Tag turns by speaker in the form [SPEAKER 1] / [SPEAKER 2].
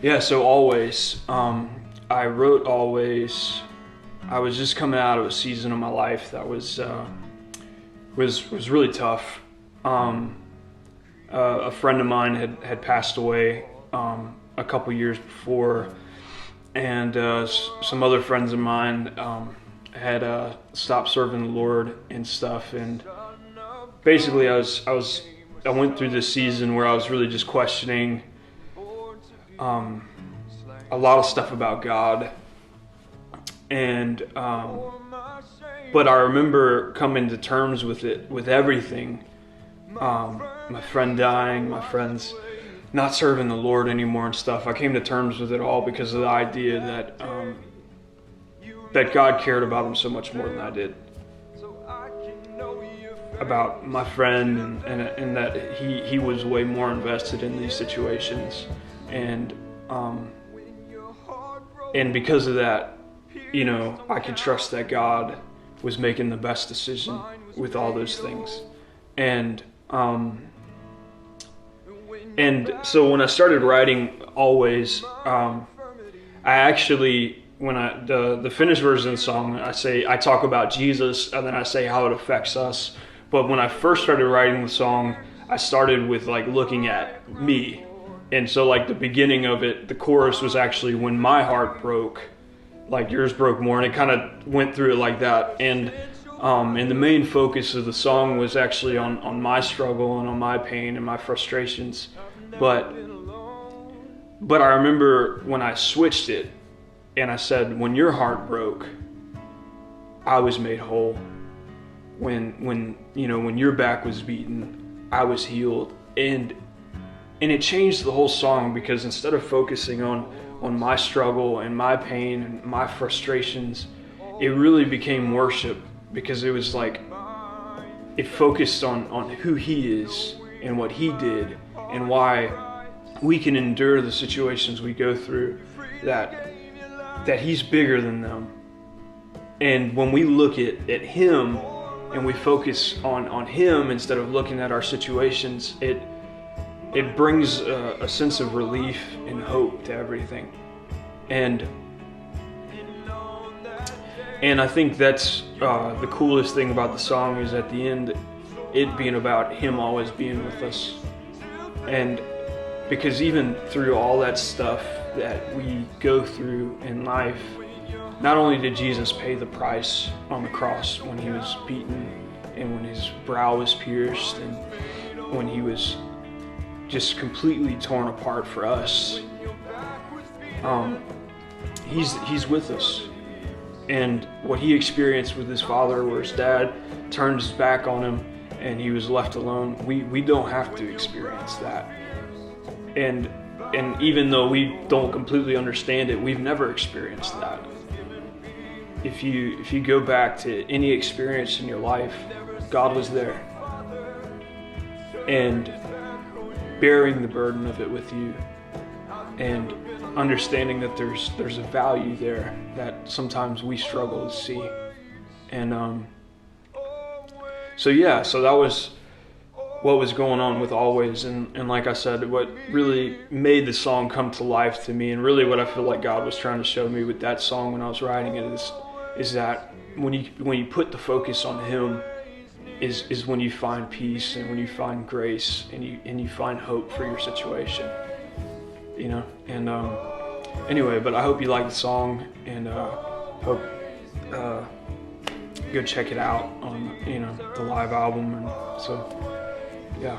[SPEAKER 1] Yeah, so Always. I wrote Always. I was just coming out of a season of my life that was really tough. Um, a friend of mine had passed away a couple years before, and some other friends of mine had stopped serving the Lord and stuff. And basically, I went through this season where I was really just questioning a lot of stuff about God, and but I remember coming to terms with it, with everything. My friend dying, my friends not serving the Lord anymore and stuff. I came to terms with it all because of the idea that God cared about him so much more than I did. About my friend, and that he was way more invested in these situations, and because of that, I could trust that God was making the best decision with all those things. And so when I started writing Always, I actually, when the finished version of the song, I talk about Jesus, and then I say how it affects us. But when I first started writing the song, I started with looking at me. And so the beginning of it, the chorus was actually when my heart broke, like yours broke more, and it kind of went through it like that. And the main focus of the song was actually on my struggle and on my pain and my frustrations. But I remember when I switched it and I said, when your heart broke, I was made whole. When your back was beaten, I was healed. And it changed the whole song, because instead of focusing on my struggle and my pain and my frustrations, it really became worship, because it was it focused on who he is and what he did and why we can endure the situations we go through, that he's bigger than them. And when we look at him and we focus on him instead of looking at our situations, it brings a sense of relief and hope to everything. And I think that's the coolest thing about the song, is at the end, it being about him always being with us. And because even through all that stuff that we go through in life, not only did Jesus pay the price on the cross when he was beaten and when his brow was pierced and when he was just completely torn apart for us, he's with us. And what he experienced with his father, where his dad turned his back on him and he was left alone, we don't have to experience that. And even though we don't completely understand it, we've never experienced that. If you go back to any experience in your life, God was there, and bearing the burden of it with you, and understanding that there's a value there that sometimes we struggle to see. And so that was what was going on with Always. And like I said, what really made the song come to life to me, and really what I feel like God was trying to show me with that song when I was writing it, is that when you put the focus on him, is when you find peace, and when you find grace, and you find hope for your situation. And anyway, but I hope you like the song, and hope go check it out on the live album. And so yeah.